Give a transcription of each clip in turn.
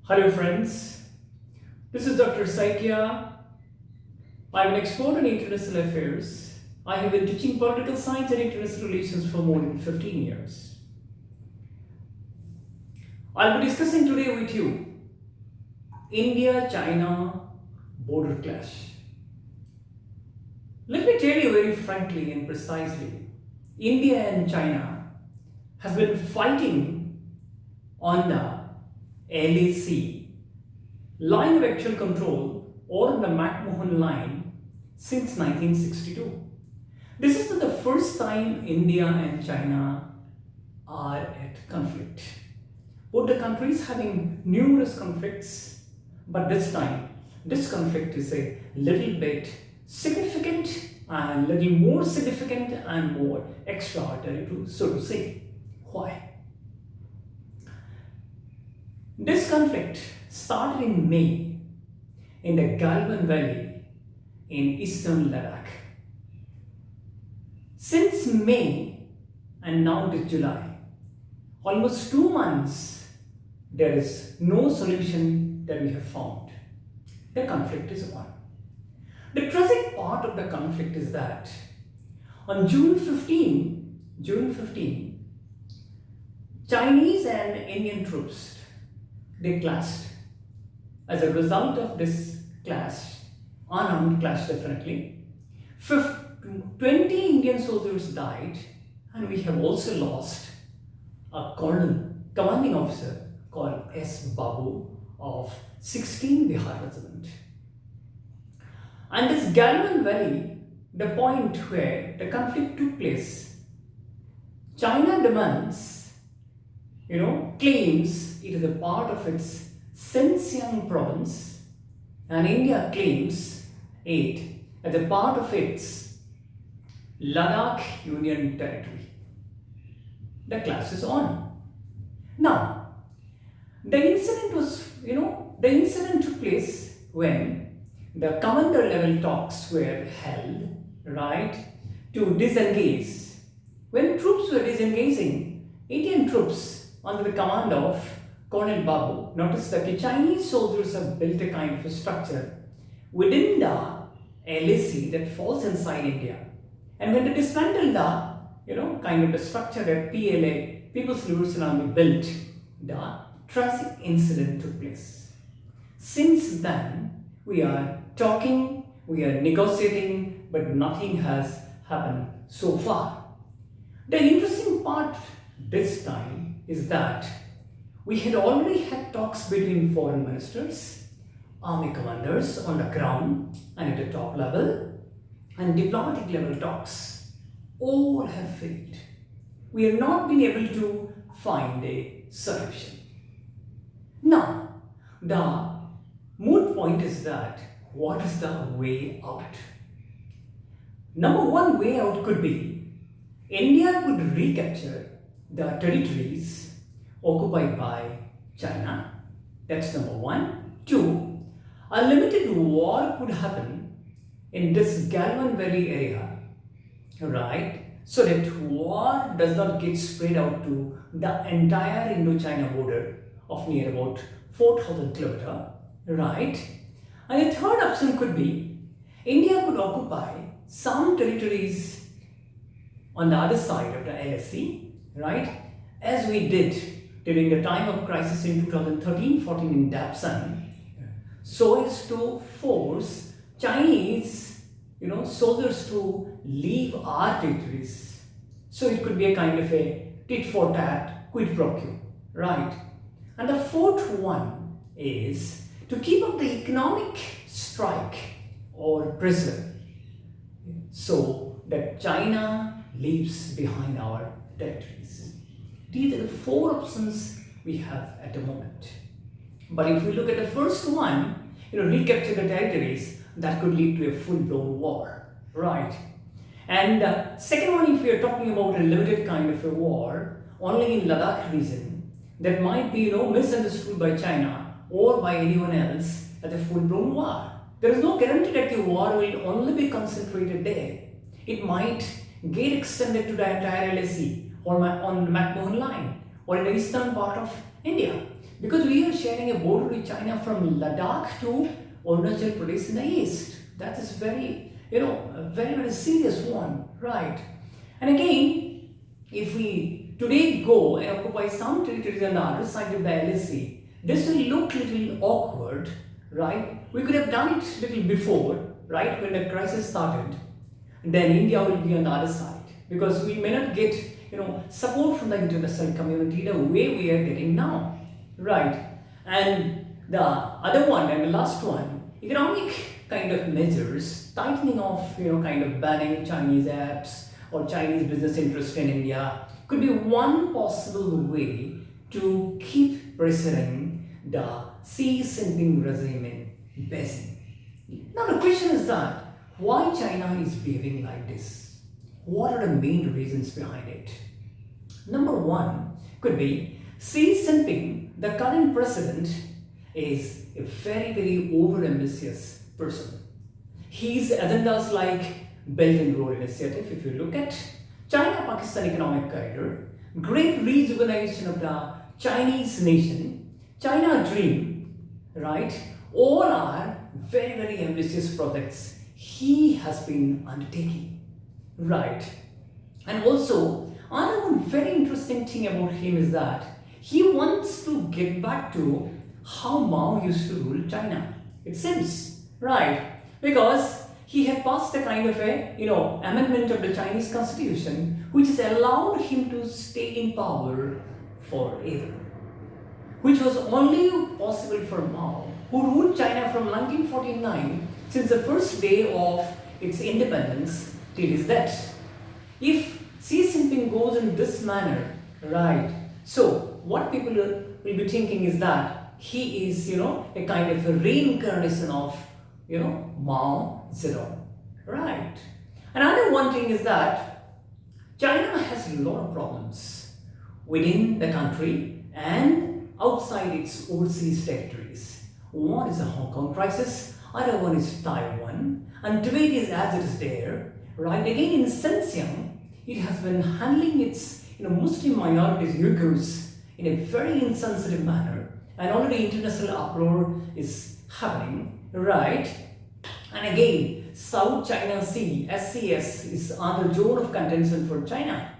Hello friends, this is Dr. Saikia. I'm an expert in international affairs. I have been teaching political science and international relations for more than 15 years. I'll be discussing today with you India-China border clash. Let me tell you very frankly and precisely, India and China has been fighting on the LAC, line of actual control, or the Makhan line since 1962. This is not the first time India and China are at conflict. Both the countries having numerous conflicts, but this time this conflict is a little bit significant and little more significant and more extraordinary, so to say. Why? This conflict started in May in the Galwan Valley in eastern Ladakh. Since May and now it is July, almost 2 months, there is no solution that we have found. The conflict is on. The tragic part of the conflict is that on June 15, Chinese and Indian troops, they clashed. As a result of this clash, unarmed clash definitely, 20 Indian soldiers died, and we have also lost a colonel, commanding officer called S. Babu of 16 Bihar Regiment. And this Galwan Valley, the point where the conflict took place, China demands, claims it is a part of its Xinjiang province, and India claims it as a part of its Ladakh Union territory. The clash is on. Now, the incident took place when the commander level talks were held, right, to disengage. When troops were disengaging, Indian troops under the command of Colonel Babu, notice that the Chinese soldiers have built a kind of a structure within the LAC that falls inside India. And when they dismantled the, kind of the structure that PLA, People's Liberation Army, built, the tragic incident took place. Since then, we are talking, we are negotiating, but nothing has happened so far. The interesting part this time is that we had already had talks between foreign ministers, army commanders on the ground and at the top level, and diplomatic level talks. All have failed. We have not been able to find a solution. Now, the moot point is that what is the way out? Number one way out could be India could recapture the territories occupied by China. That's number one. Two, a limited war could happen in this Galwan Valley area, right? So that war does not get spread out to the entire Indo-China border of near about 4,000 kilometers, right? And the third option could be India could occupy some territories on the other side of the LSC, right? As we did during the time of crisis in 2013-14 in Dapsan, so as to force Chinese, soldiers to leave our territories. So it could be a kind of a tit for tat, quid pro quo, right? And the fourth one is to keep up the economic strike or pressure so that China leaves behind our territories. These are the four options we have at the moment. But if we look at the first one, recapture the territories, that could lead to a full-blown war, right? And second one, if we are talking about a limited kind of a war, only in Ladakh region, that might be, misunderstood by China or by anyone else as a full-blown war. There is no guarantee that the war will only be concentrated there. It might get extended to the entire LAC or on the McMahon line or in the eastern part of India. Because we are sharing a border with China from Ladakh to Arunachal Pradesh in the east. That is very, a very, very serious one, right? And again, if we today go and occupy some territories on the other side of the LAC, this will look a little awkward, right? We could have done it a little before, right, when the crisis started. And then India will be on the other side because we may not get, support from the international community the way we are getting now, right? And the other one and the last one, economic kind of measures, tightening of, kind of banning Chinese apps or Chinese business interest in India could be one possible way to keep pressuring the Xi Jinping regime in Beijing. Now the question is that why China is behaving like this? What are the main reasons behind it? Number one could be Xi Jinping, the current president, is a very, very over-ambitious person. His agendas like Belt and Road Initiative, if you look at China-Pakistan Economic Corridor, great rejuvenation of the Chinese nation, China Dream, right? All are very, very ambitious projects he has been undertaking, right? And also, another one very interesting thing about him is that he wants to get back to how Mao used to rule China. It seems, right? Because he had passed a kind of a, amendment of the Chinese constitution which has allowed him to stay in power forever, which was only possible for Mao, who ruled China from 1949 since the first day of its independence till his death. If Xi Jinping goes in this manner, right, so what people will be thinking is that he is, a kind of a reincarnation of, Mao Zedong, right? Another one thing is that China has a lot of problems within the country and outside its overseas territories. One is the Hong Kong crisis, other one is Taiwan, and Tibet is as it is there, right? Again in Xinjiang, it has been handling its Muslim minorities, Uyghurs, in a very insensitive manner, and already international uproar is happening, right? And again, South China Sea, SCS, is another zone of contention for China.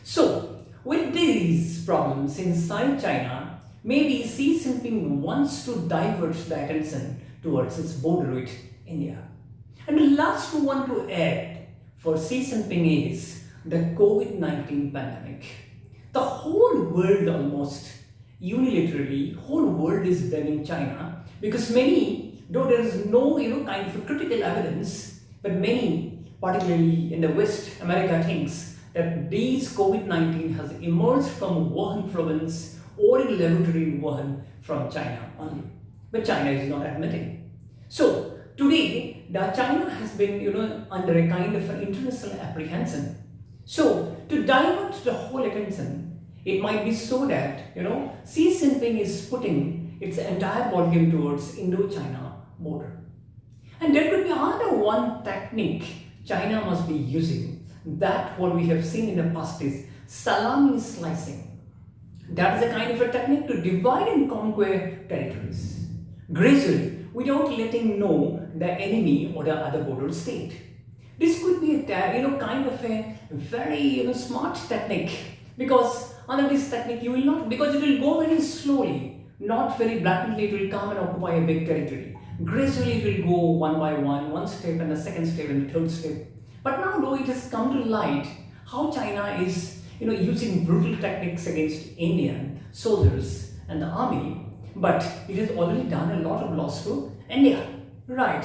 So, with these problems inside China, maybe Xi Jinping wants to divert the attention towards its border with India. And the last one to add for Xi Jinping is the COVID-19 pandemic. The whole world almost unilaterally, whole world is blaming China because many, though there is no kind of critical evidence, but many, particularly in the West, America thinks that these COVID-19 has emerged from Wuhan province or in laboratory in Wuhan from China only. But China is not admitting. So today, the China has been under a kind of an international apprehension. So to divert the whole attention, it might be so that Xi Jinping is putting its entire ballgame towards Indo-China border. And there could be another one technique China must be using, that what we have seen in the past is salami slicing. That is a kind of a technique to divide and conquer territories gradually without letting know the enemy or the other border state. This could be a kind of a very smart technique, because under this technique you will not, because it will go very slowly, not very blatantly. It will come and occupy a big territory. Gradually it will go one by one step and the second step and the third step. But now though it has come to light how China is using brutal techniques against Indian soldiers and the army, but it has already done a lot of loss to India, right?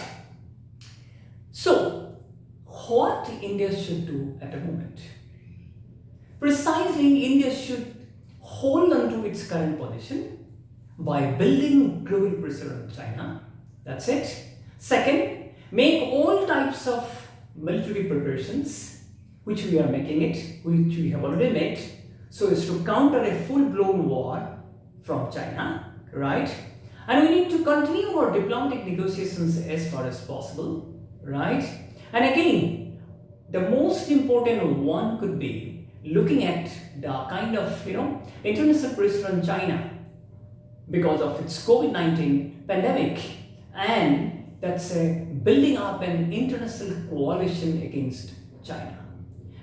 So what India should do at the moment? Precisely, India should hold on to its current position by building global pressure on China. That's it. Second, make all types of military preparations, which we are making it, which we have already made, so as to counter a full-blown war from China, right? And we need to continue our diplomatic negotiations as far as possible, right? And again, the most important one could be looking at the kind of international pressure on China because of its COVID-19 pandemic, and that's building up an international coalition against China.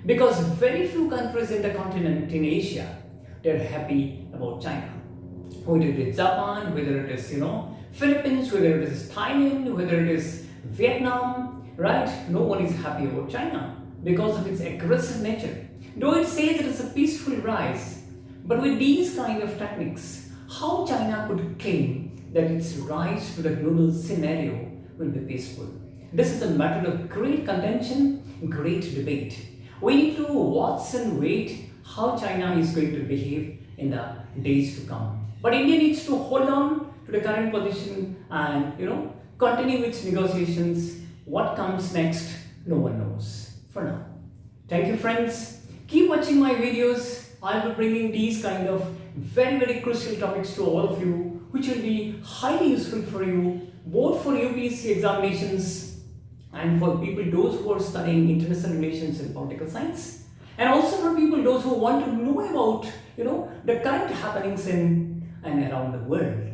Because very few countries in the continent in Asia, they're happy about China. Whether it is Japan, whether it is Philippines, whether it is Thailand, whether it is Vietnam, right? No one is happy about China because of its aggressive nature. Though it says it is a peaceful rise, but with these kind of techniques, how China could claim that its rise to the global scenario will be peaceful? This is a matter of great contention, great debate. We need to watch and wait how China is going to behave in the days to come. But India needs to hold on to the current position and continue its negotiations. What comes next, no one knows for now. Thank you, friends. Keep watching my videos. I'll be bringing these kind of very crucial topics to all of you, which will be highly useful for you, both for UPSC examinations and for people those who are studying international relations and political science, and also for people those who want to know about the current happenings in and around the world.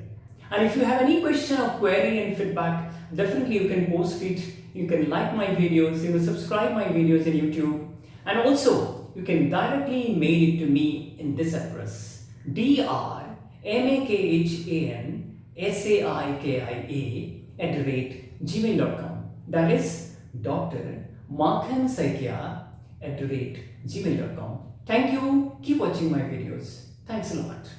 And if you have any question or query and feedback, definitely you can post it. You can like my videos, subscribe my videos in YouTube, and also you can directly mail it to me in this address: drmakhansaikia@gmail.com. That is Dr. Makhan Saikia @gmail.com. Thank you. Keep watching my videos. Thanks a lot.